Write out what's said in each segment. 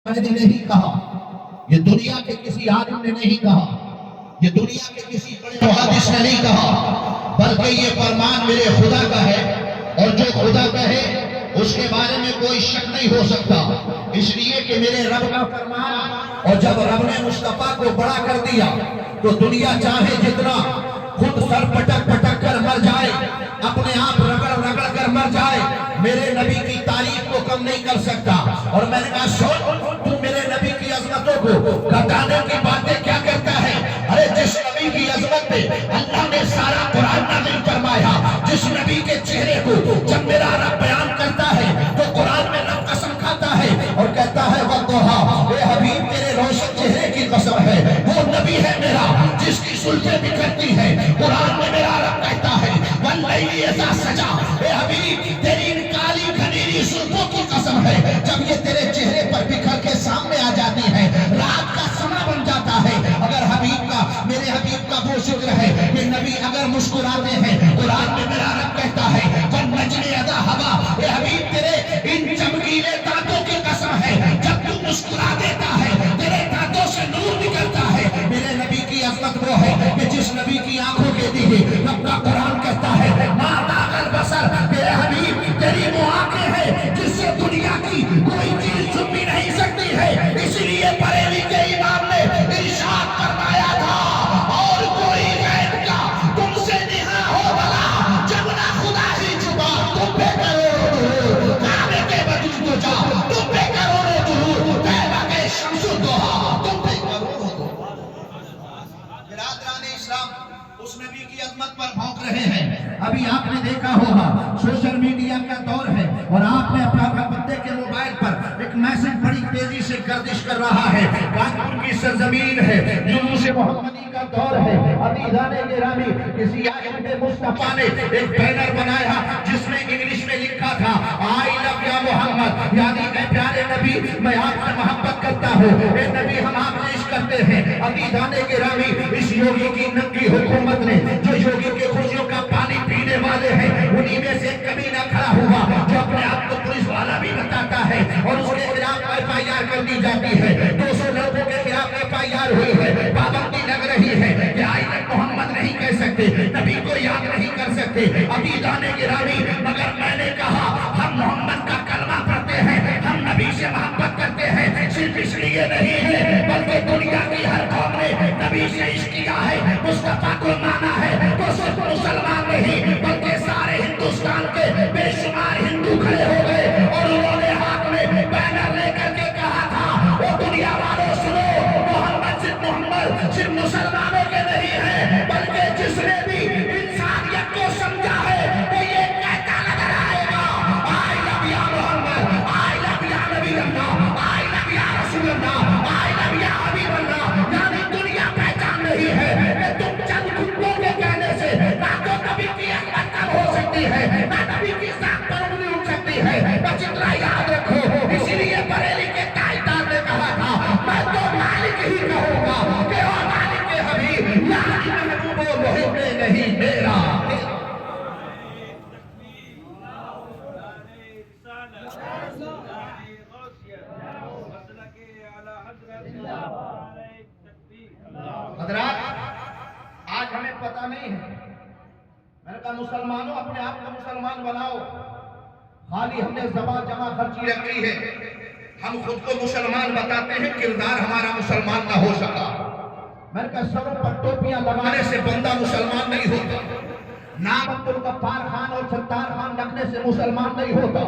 نے نہیں کہا، یہ دنیا کے کسی عالم نے نہیں کہا، یہ دنیا کے کسی بڑے محدث نے نہیں کہا، بلکہ یہ فرمان میرے خدا کا ہے، اور جو خدا کا ہے اس کے بارے میں کوئی شک نہیں ہو سکتا، اس لیے کہ میرے رب کا فرمان۔ اور جب رب نے مصطفیٰ کو بڑا کر دیا تو دنیا چاہے جتنا خود سر پٹک پٹک کر مر جائے، اپنے آپ رگڑ رگڑ کر مر جائے، میرے نبی کی تعریف کو کم نہیں کر سکتا۔ اور میں نے کہا سن، تو میرے نبی کی عظمتوں کو گھٹانے کی باتیں کیا کرتا ہے؟ ارے جس نبی کی عظمت پہ اللہ نے سارا قرآن نازل فرمایا، جس نبی کے چہرے کو جب میرا رب بیان کرتا ہے تو قرآن میں رب قسم کھاتا ہے اور کہتا ہے وَالضُّحَىٰ، اے حبیب تیرے روشن چہرے کی قسم ہے، وہ نبی ہے میرا جس کی زلفیں بکھرتی ہے، قرآن میں میرا رب کہتا ہے وَاللَّيْلِ إِذَا سَجَىٰ، اے حبیب تیری ان کالی گھنیری زلفوں کی قسم ہے، جب یہ تیرے چہرے پر بکھر کے سامنے آ جاتی ہے، رات کا سما بن جاتا ہے۔ اگر حبیب کا، میرے حبیب کا وہ ذکر ہے کہ نبی اگر مسکراتے ہیں، قرآن میں میرا رب کہتا ہے وَالنَّجْمِ إِذَا هَوَىٰ، اے حبیب تیرے ان چمکیلے دانتوں کی قسم ہے، جب تو مسکرا دیتا ہے تیرے دانتوں سے نور نکلتا ہے۔ میرے نبی کی عظمت وہ ہے کہ جس نبی کی آنکھوں کے دیے رب کا قرآن کہتا ہے مَا طَاغَ الْبَصَرُ، اے حبیب تیری وہ آنکھیں ہیں جس سے دنیا کی کوئی چیز چھپ بھی نہیں سکتی ہے، اس لیے بریلی کے امام نے ارشاد فرمایا تھا اور کوئی غیب کا تم سے نہا ہو بلا، جب نہ خدا ہی چھپا تم پہ کروڑوں کعبے کے وجود تو جا تم پہ کروڑوں درود، طیبہ کے شمس الضحیٰ تم پہ کروڑوں درود۔ برادران اسلام اس نبی کی عظمت پر بھونک رہے ہیں۔ ابھی آپ نے دیکھا ہوگا سوشل میڈیا کا دور ہے اور آپ نے اپنا بندے کے موبائل پر ایک میسج بڑی تیزی سے گردش کر رہا ہے، کانپور کی سرزمین ہے، جلوس محمدی کا دور ہے۔ عزیزان گرامی، کسی عاشق مصطفیٰ نے ایک بینر بنایا جس میں انگلش میں لکھا تھا آئی لو یا محمد، یعنی اے پیارے نبی میں آپ سے محبت کرتا ہوں، اے نبی ہم آپ سے عشق کرتے ہیں۔ عزیزان گرامی، اس یوگی کی ننگی حکومت نے جو یوگی کے خوشیوں کا پانی پینے والے ہیں، انہی میں سے کمینہ کھڑا ہوا جو اپنے آپ کو پولیس والا بھی بتاتا ہے اور اس کے خلاف FIR کر دی جاتی ہے۔ 200 لوگوں کے خلاف FIR ہوئی ہے، پابندی لگ رہی ہے کہ آئی تک محمد نہیں کہہ سکتے، نبی کو یاد نہیں کر سکتے۔ عزیزان گرامی، مگر میں نے کہا ہم محمد کا کلمہ پڑھتے ہیں، ہم نبی سے محبت کرتے ہیں، صرف اس لیے نہیں ہے بلکہ دنیا کی ہر قوم نے نبی سے عشق کیا ہے، مصطفیٰ کو مانا ہے، تو صرف مسلمان نہیں بلکہ سارے ہندوستان کے بے شمار ہندو کھڑے ہو گئے اور انہوں نے ہاتھ میں بینر لے کر کے کہا تھا وہ دنیا والوں سنو، محمد صرف مسلمانوں کے نہیں ہے بلکہ جس نے بھی انسانیت کو سمجھا ہے وہ یہ کہتا نظر آئے گا آئی لو یا محمد، آئی لو یا نبی اللہ، آئی لو یا رسول اللہ، آئی لو یا حبیب اللہ۔ یعنی دنیا پہچان رہی ہے کہ تم چند خطبوں کے کہنے سے نہ تو نبی کی عظمت کم ہو سکتی ہے، نہ نبی کی ذات پر انگلی اٹھ سکتی ہے۔ بس اتنا یاد رکھو، اسی لیے بریلی کے تاجدار نے کہا تھا میں تو مالک ہی کہوں گا کہ او مالک کے حبیب، یعنی محبوب و محب نہیں میرا۔ حضرات آج ہمیں پتہ نہیں ہے، میں نے کہا مسلمانوں اپنے آپ کو مسلمان بناؤ، خالی ہم نے زبان جمع خرچی رکھی ہے، ہم خود کو مسلمان بتاتے ہیں، کردار ہمارا مسلمان نہ ہو سکا۔ میں نے کہا سروں پر ٹوپیاں لگانے سے بندہ مسلمان نہیں ہوتا، نام عبدالغفار خان اور ستار خان رکھنے سے مسلمان نہیں ہوتا۔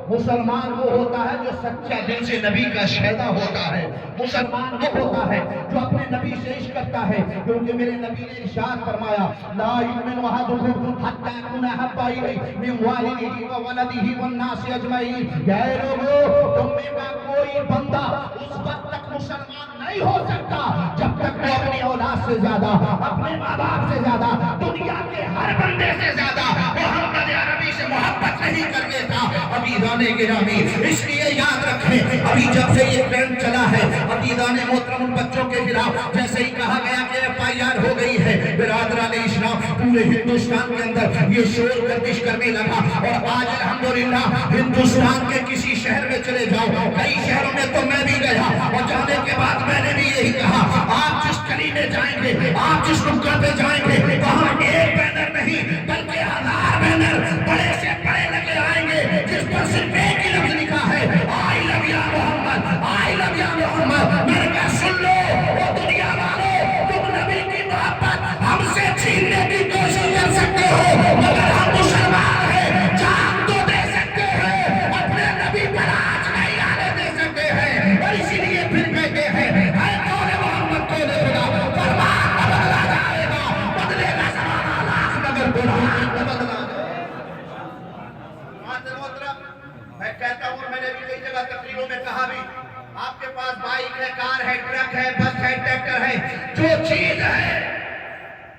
مسلمان وہ ہوتا ہے جو سچا دل سے نبی کا شہدا ہوتا ہے، مسلمان وہ ہوتا ہے جو اپنے نبی سے عشق کرتا ہے، کیونکہ میرے نبی نے ارشاد فرمایا لا یؤمن احدکم حتی یکون احب الیہ من والدہ وولدہ والناس اجمعین۔ اے لوگوں، تم میں کا کوئی بندہ اس وقت تک مسلمان نہیں ہو سکتا جب تک وہ اپنی اولاد سے زیادہ، اپنے ماں باپ سے زیادہ، دنیا کے ہر بندے سے زیادہ محمد عربی سے محبت نہیں کر دیتا۔ عزیزان گرامی، اس لیے یاد رکھیں ابھی جب سے یہ ٹرینڈ چلا ہے عزیزان محترم بچوں کے خلاف، جیسے ہی کہا گیا کہ FIR ہو گئی ہے، برادران اسلام پورے ہندوستان کے اندر یہ شور گردش کرنے لگا. اور آج الحمدللہ ہندوستان کے کسی شہر میں چلے جاؤ, کئی شہروں میں تو میں بھی گیا, اور جانے کے بعد میں نے بھی یہی کہا, آپ جس گلی میں جائیں گے, آپ جس نکڑ پہ جائیں گے, وہاں ایک بینر نہیں بلکہ 1000 بینر بڑے سے بڑے لگے آئیں گے, جس پر صرف ایک ہی لفظ لکھا ہے, آئی لو یا محمد, آئی لو یا محمد. میں نے کہا سن لو وہ دنیا والوں, تم نبی کی محبت ہم سے چھیننے کی کوشش کر سکتے ہو, مگر ہم مسلمان ہیں, جان تو دے سکتے ہیں, اپنے نبی پر آج نہیں آنے دے سکتے ہیں. اور اسی لیے پھر کہتے ہیں اے قول محمد قول خدا, فرمان نہ بدلا جائے گا, بدلے گا زمانہ لاکھ مگر قرآن نہ بدلا جائے گا. میں کہتا ہوں, میں نے بھی کئی جگہ تقریروں میں کہا بھی, آپ کے پاس بائک ہے, کار ہے, ٹرک ہے, بس ہے, ٹریکٹر ہے, جو چیز ہے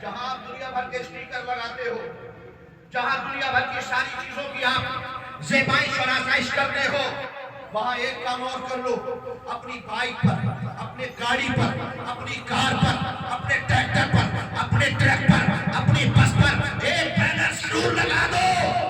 جہاں آپ دنیا بھر کے سٹیکر لگاتے ہو, جہاں دنیا بھر کی ساری چیزوں کی آپ زیبائش اور آسائش کرتے ہو, وہاں ایک کام اور کر لو, اپنی بائک پر, اپنے گاڑی پر, اپنی کار پر, اپنے ٹریکٹر پر, اپنے ٹرک پر, اپنی بس پر ایک بینر ضرور لگا دو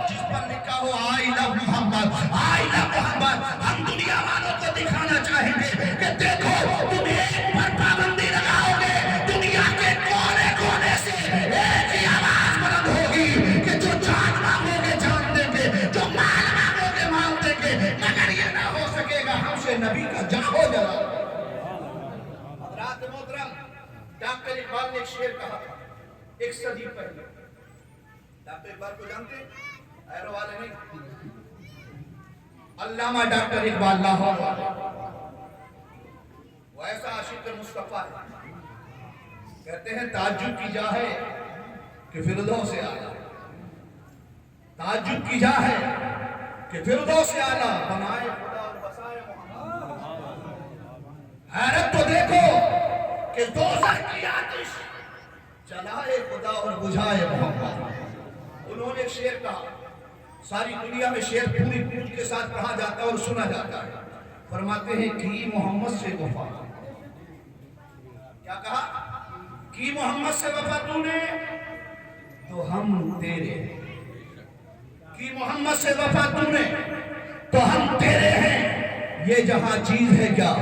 جس پر لکھا ہو آئی لو محمد, آئی لو محمد. ہم دنیا والوں کو دکھانا چاہیں گے کہ دیکھو تم ایک پر پابندی لگاؤ گے, دنیا کے کونے کونے سے ایک ہی آواز بلند ہوگی کہ جو جان مانگو گے جان دیں گے, جو مال مانگو گے مال دیں گے, مگر یہ نہ ہو سکے گا ہم سے نبی کا جاؤ جلا. حضرات محترم, ڈاکٹر اقبال نے ایک شعر کہا تھا ایک صدی پہلے. ڈاکٹر اقبال کو جانتے ہیں؟ ایرو والے نہیں, علامہ ڈاکٹر اقبال لاہور والے. وہ ایسا عاشق مصطفیٰ ہے, کہتے ہیں تعجب کی جا ہے کہ فردوس سے آیا, تعجب کی جا ہے کہ فردوس سے آیا, بنائے خدا اور بسائے محمد. حیرت تو دیکھو کہ دوزخ کی آتش جلائے خدا اور بجھائے محمد. انہوں نے ایک شعر کہا, ساری دنیا میں شعر پوری پوری کے ساتھ پڑھا جاتا ہے اور سنا جاتا ہے. فرماتے ہیں کی محمد سے وفا, کیا کہا, کی محمد سے وفا تو نے تو ہم تیرے, کی محمد سے وفا تو نے تو ہم تیرے ہیں, یہ جہاں چیز ہے کیا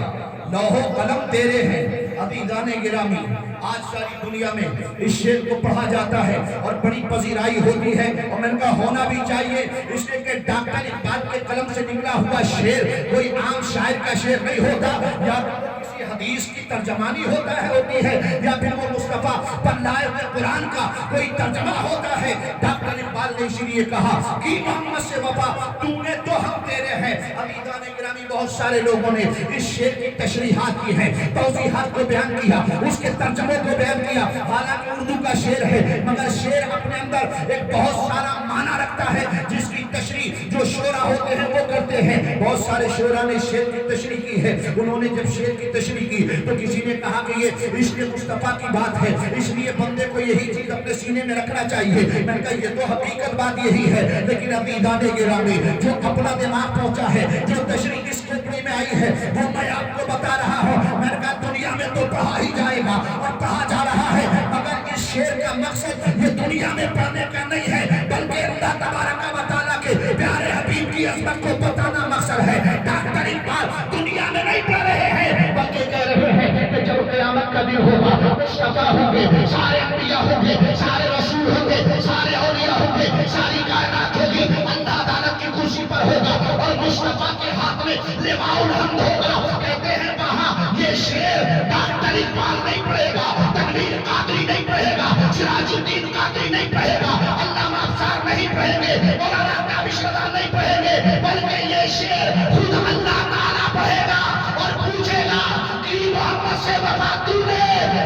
لوح و قلم تیرے ہیں. عزیزان گرامی, آج ساری دنیا میں اس شعر کو پڑھا جاتا ہے اور بڑی پذیرائی ہوتی ہے, اور میں نے کہا ہونا بھی چاہیے, اس لیے کہ ڈاکٹر اقبال کے قلم سے نکلا ہوا شعر کوئی عام شاعر کا شعر نہیں ہوتا, یا کسی حدیث کی ترجمانی ہوتی ہے, یا پھر وہ مصطفیٰ پر لائے ہوئے قرآن کا کوئی ترجمہ ہوتا ہے. ڈاکٹر اقبال نے اسی لیے کہا کہ محمد سے وفا تو نے تو ہم تیرے ہیں. عزیزان گرامی, بہت سارے لوگوں نے اس شعر کی تشریحات کی ہیں, توضیحات کو بیان کیا, اس کے ترجمے کو بیان کیا. حالانکہ اردو کا شعر ہے مگر شعر اپنے اندر ایک بہت سارا معنی رکھتا ہے جس کی تشریح جو شعراء ہوتے ہیں وہ کرتے ہیں. بہت سارے شعراء نے شعر کی تشریح کی ہے. انہوں نے جب شعر کی تشریح کی تو کسی نے کہا کہ یہ عشق مصطفیٰ کی بات ہے, اس لیے بندے کو یہی چیز اپنے سینے میں رکھنا چاہیے. میں نے کہا یہ تو حقیقت بات یہی ہے, لیکن عزیزان گرامی جو اپنا دماغ پہنچا ہے, جو تشریح اس کھوپڑی میں آئی ہے وہ میں آپ کو بتا رہا ہوں. میں نے کہا دنیا میں تو پڑھا ہی جائے گا اور پڑھا جا رہا ہے, مگر اس شعر کا مقصد یہ دنیا میں پڑھنے کا نہیں ہے بلکہ اللہ تبارک و تعالیٰ کے پیارے حبیب کی عظمت کو بتانا مقصد ہے. ڈاکٹر اقبال دنیا میں نہیں پڑھ رہے ہیں بلکہ کہہ رہے ہیں کہ جب قیامت کا دن ہوگا مصطفیٰ ہوں گے, سارے انبیاء ہوں گے, سارے رسول ہوں گے, سارے اولیاء ہوں گے, ساری کائنات ہوگی, اللہ عدالت کی کرسی پر ہوگا اور مصطفیٰ کے ہاتھ میں لواء الحمد ہوگا. کہتے ہیں وہاں یہ شعر ڈاکٹر اقبال نہیں پڑھے گا, تنویر قادری نہیں پڑھے گا, سراج الدین قادری نہیں پڑھے گا, علامہ افسار نہیں پڑھیں گے, مولانا کابش رضا نہیں پڑھیں گے, بلکہ یہ شعر خود اللہ تعالیٰ پڑھے گا اور پوچھے گا کہ محمد سے وفا تو نے,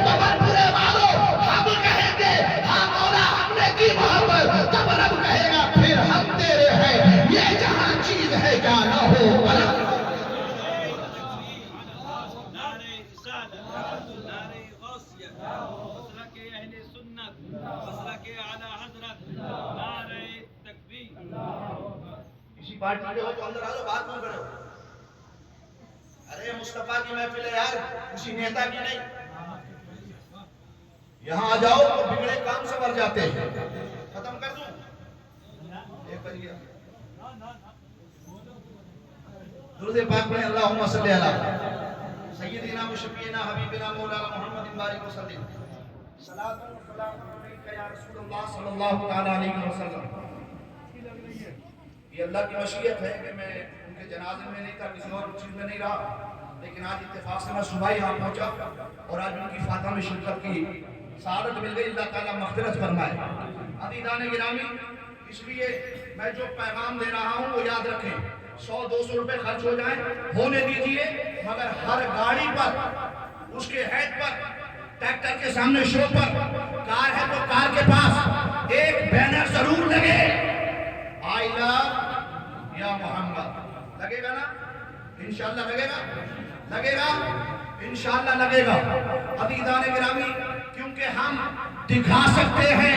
مگر برے والوں ہم کہیں گے ہاں مولا ہم نے کی محبت, تب رب کہے گا پھر ہم تیرے ہیں, یہ جہاں چیز ہے کیا نہ ہو قلم. کسی پارٹی کے ہو تو اندر آ جاؤ, بات نہ کرو. ارے مصطفیٰ کی محفل ہے یار, کسی نیتا کی نہیں. یہاں آ جاؤ تو بگڑے کام سنور جاتے ہیں. ختم کر دوں؟ ایک بج گیا. درود پاک پڑھیں. اللہم صلی علی سیدنا و شفیعنا حبیبنا مولانا محمد بارک وسلم. صلاۃ و سلام علیک یا رسول اللہ صلی اللہ تعالی علیہ وسلم. یہ اللہ کی مشیت ہے کہ میں ان کے جنازے میں نہیں تھا، کسی اور چیز میں نہیں رہا، لیکن آج اتفاق سے میں صبح یہاں پہنچا اور آج ان کی فاتحہ میں شرکت کی. سعادت مل گئی. اللہ تعالیٰ مغفرت فرمائے. عزیزان گرامی، اس لیے میں جو پیغام دے رہا ہوں وہ یاد رکھیں. 100-200 روپے خرچ ہو جائیں ہونے دیجئے، مگر ہر گاڑی پر، اس کے ہیڈ پر، ٹریکٹر کے سامنے شو پر، کار ہے تو کار کے پاس ایک بینر ضرور لگے. آئی لو یا محمد. لگے گا نا؟ انشاءاللہ لگے گا. لگے گا انشاءاللہ لگے گا. عزیزان گرامی، کیونکہ ہم دکھا سکتے ہیں،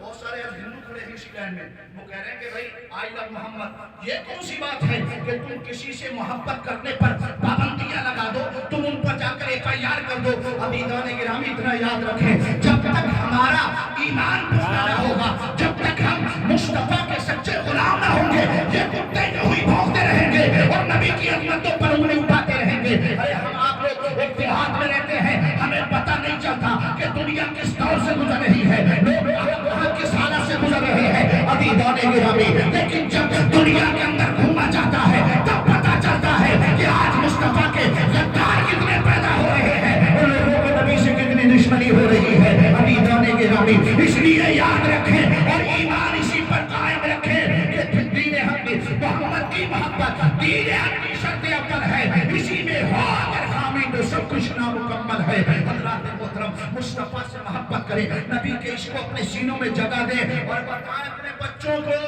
بہت سارے ہندو کھڑے ہیں اسی لائن میں، وہ کہہ رہے ہیں کہ بھائی آئی لو محمد. یہ کون سی بات ہے کہ تم کسی سے محبت کرنے پر پابندیاں لگا دو، تم ان پر جا کر FIR کر دو. عزیزان گرامی، اتنا یاد رکھیں، جب تک ہمارا ایمان پختہ نہ ہوگا، جب تک ہم مصطفیٰ کے سچے غلام نہ ہوں گے، یہ کتے جو ہوئی بھونکتے رہیں گے اور نبی کی عظمتوں پر انگلی اٹھاتے رہیں گے. ارے ہم آپ لوگ ایک دیہات میں رہتے ہیں، ہمیں پتہ نہیں چلتا کہ دنیا کس دور سے گزر رہی ہے، لوگ کہاں کس حالت سے گزر رہے ہیں. عزیزان گرامی، لیکن جب دنیا کے اندر گھوما جاتا ہے تب پتہ چلتا ہے کہ آج مصطفیٰ کے غدار کتنے پیدا ہو رہے ہیں، اور لوگوں کے نبی سے کتنی دشمنی ہو رہی ہے. عزیزان گرامی، اس لیے یاد رکھیں اور ایمان اسی پر قائم رکھیں کہ دین حق محمد کی محبت دین حق کی شرط اول ہے. اسی میں ہو اگر خامی تو سب کچھ نامکمل ہے. حضرات محترم، مصطفیٰ سے محبت کریں، نبی کے عشق کو اپنے سینوں میں جگہ دیں اور بتائیں اپنے بچوں کو.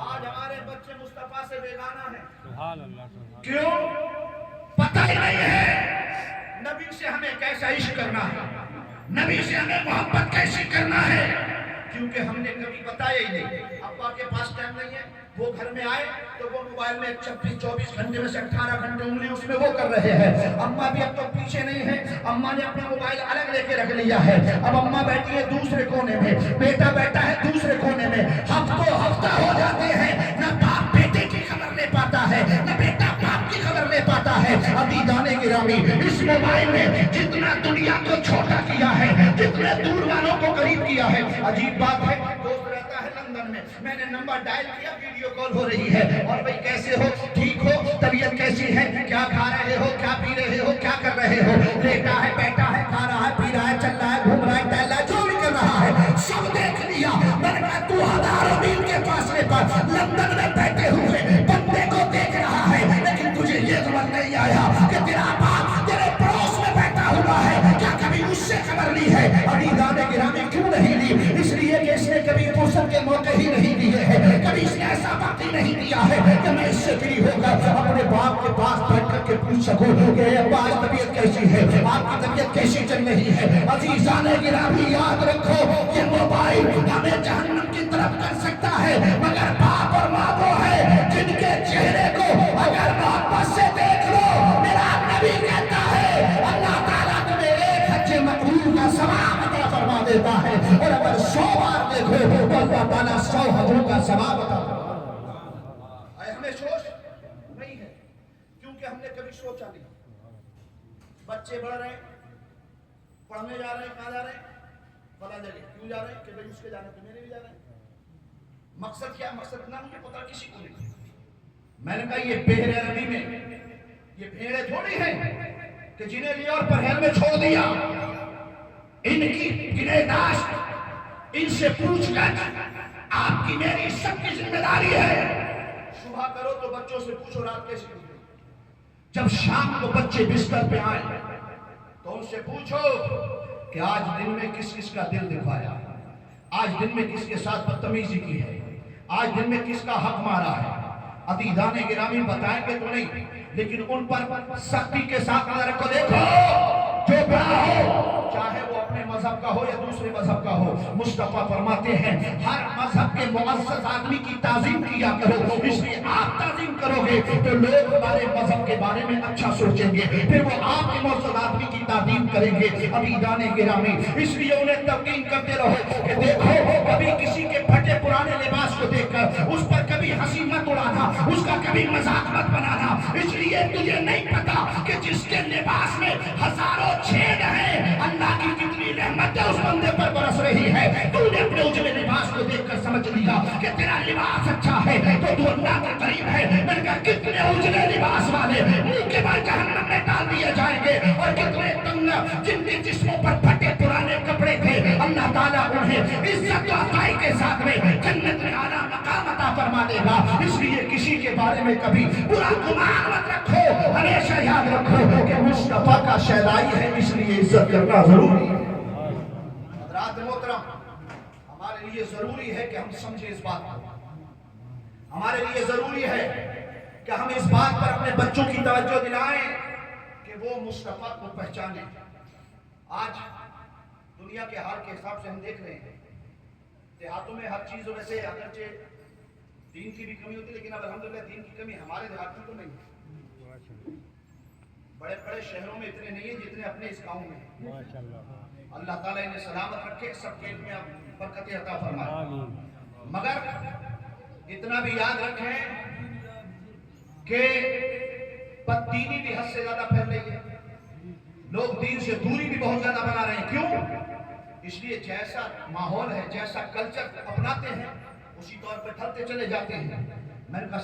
آج ہمارے بچے مصطفیٰ سے بیگانہ ہیں. کیوں؟ پتہ ہی نہیں ہے نبی سے ہمیں کیسا عشق کرنا ہے، نبی سے ہمیں محبت کیسی کرنا ہے، کیونکہ ہم نے کبھی بتایا ہی نہیں. ابا کے پاس ٹائم نہیں ہے، وہ گھر میں آئے تو وہ موبائل میں 24 گھنٹے میں سے 18 گھنٹے انگلی اس میں وہ کر رہے ہیں. اماں بھی اب تو پیچھے نہیں ہے، اماں نے اپنا موبائل الگ لے کے رکھ لیا ہے. اب اماں بیٹھی ہے دوسرے کونے میں، بیٹا بیٹا ہے دوسرے کونے میں. ہفتہ ہو جاتے ہیں، نہ باپ بیٹے کی خبر لے پاتا ہے، نہ بیٹا باپ کی خبر لے پاتا ہے. عزیزان گرامی، اس موبائل نے جتنا دنیا کو چھوٹا کیا ہے، جتنے دور والوں کو قریب کیا ہے. عجیب بات ہے، دوست رہتا ہے لندن میں نے نمبر ڈائل کیا، ویڈیو کال ہو رہی ہے، اور بھئی کیسے ہو، ٹھیک ہو، طبیعت کیسی ہے، کیا کھا رہے ہو، کیا پی رہے ہو، کیا کر رہے ہو، لیٹا ہے، بیٹھا ہے، کھا رہا ہے، پی رہا ہے، چل رہا ہے، گھوم رہا ہے، ٹہل رہا ہے، جو بھی کر رہا ہے سب دیکھ لیا. میں نے کہا تو ہزاروں میل کے فاصلے پر لندن میں بیٹھے ہوئے بندے کو دیکھ رہا ہے، لیکن تجھے یہ سمجھ نہیں آیا کہ تیرا باپ تیرے پڑوس میں بیٹھا ہوا ہے، کیا کبھی اس سے خبر لی ہے؟ عزیزان گرامی، کیوں نہیں لی؟ اس لیے کہ اس نے کبھی فرصت کے موقع ہی نہیں دیے ہیں، کبھی اس نے ایسا وقت ہی نہیں دیا ہے کہ میں اس سے فری ہو کر اپنے باپ کے پاس بیٹھ کر کے پوچھ سکوں کہ ابا آج طبیعت کیسی ہے، آپ کی طبیعت کیسی چل رہی ہے. عزیزان گرامی، یاد رکھو کہ موبائل ہمیں جہنم کی طرف کر سکتا ہے، مگر باپ اور ماں وہ ہے جن کے چہرے کو اگر محبت سے دیکھ لو، میرا نبی کہتا ہے اللہ تعالیٰ تمہیں ایک حج مبرور کا ثواب عطا فرما دیتا ہے، اور اگر 100 بار دیکھو تو اللہ تعالیٰ 100 حجوں کا ثواب عطا فرما دیتا ہے. ہمیں سوچ نہیں ہے کیونکہ ہم نے کبھی سوچا نہیں. بچے بڑھ رہے ہیں، پڑھنے جا رہے ہیں، کہاں جا رہے ہیں؟ فلاں جگہ. کیوں جا رہے ہیں؟ کہ بھئی اس کے جانے تو میرے بھی جا رہے ہیں. مقصد کیا؟ مقصد نہ مجھے پتا کسی کو نہیں. میں نے کہا یہ بحر عربی میں یہ بھیڑیں تھوڑی ہیں کہ جنہیں لیا اور پرہیل میں چھوڑ دیا. ان کی نگہداشت، ان سے پوچھ کر آپ کی میری سب کی ذمہ داری ہے. صبح کرو تو بچوں سے پوچھو رات کیسی گزری. جب شام کو بچے بستر پہ آئے تو ان سے پوچھو کہ آج دن میں کس کس کا دل دکھایا، آج دن میں کس کے ساتھ بدتمیزی کی ہے، آج دن میں کس کا حق مارا ہے. عزیزان گرامی، بتائیں گے تو نہیں، لیکن ان پر سختی کے ساتھ نظر کو دیکھو. جو بڑا ہو چاہے وہ اپنے مذہب کا ہو یا دوسرے مذہب کا ہو، مصطفیٰ فرماتے ہیں ہر مذہب کے معزز آدمی کی تعظیم کیا کرو، اس لیے آپ تعظیم کرو گے تو لوگ ہمارے مذہب کے بارے میں اچھا سوچیں گے، پھر وہ آپ کے معزز آدمی کی تعظیم کریں گے۔ ابھی جانے گرامی، اس لیے انہیں تلقین کرتے رہو کہ دیکھو کبھی کسی کے پھٹے پرانے لباس کو دیکھ کر اس پر کبھی ہنسی مت اڑانا، اس کا کبھی مذاق مت بنانا، اس لیے تجھے نہیں پتا کہ جس کے لباس میں ہزاروں چھید ہیں اللہ کی کتنی رحمت اس بندے پر برس رہی ہے۔ تو نے اپنے اجلے لباس کو دیکھ کر سمجھ لیا کہ تیرا لباس اچھا ہے تو تو اللہ کے قریب ہے۔ میں نے کہا کتنے اجلے لباس والے منہ کے بل جہنم میں ڈال دیے جائیں گے، اور کتنے تنگ جن کے جسموں پر پھٹے پرانے کپڑے تھے اللہ تعالیٰ انہیں عزت و عطائی کے ساتھ میں جنت میں اعلیٰ مقام عطا فرما دے گا۔ اس لیے کسی کے بارے میں کبھی برا گمان مت رکھو، ہمیشہ یاد رکھو کہ مصطفیٰ کا شیدائی ہے، اس لیے عزت کرنا ضروری ہے۔ حضرات محترم، ہمارے لیے ضروری ہے کہ ہم سمجھیں اس بات کو، ہمارے لیے ضروری ہے کہ ہم اس بات پر اپنے بچوں کی توجہ دلائیں کہ وہ مصطفیٰ کو پہچانیں۔ آج دنیا کے حال کے حساب سے ہم دیکھ رہے ہیں دیہاتوں میں ہر چیز ویسے اگرچہ دین کی بھی کمی ہوتی ہے، لیکن اب الحمدللہ دین کی کمی ہمارے دیہات میں تو نہیں ہے۔ بڑے بڑے شہروں میں اتنے نہیں ہیں جتنے اپنے اس گاؤں میں ہیں۔ اللہ تعالیٰ انہیں سلامت رکھے، سب کے علم میں برکت عطا فرمائے۔ مگر اتنا بھی یاد رکھیں کہ بددینی بھی حد سے زیادہ پھیل رہی ہے، لوگ دین سے دوری بھی بہت زیادہ بنا رہے ہیں۔ کیوں؟ اس لیے جیسا ماحول ہے، جیسا کلچر اپناتے ہیں اسی طور پر ڈھلتے چلے جاتے ہیں۔ میں نے کہا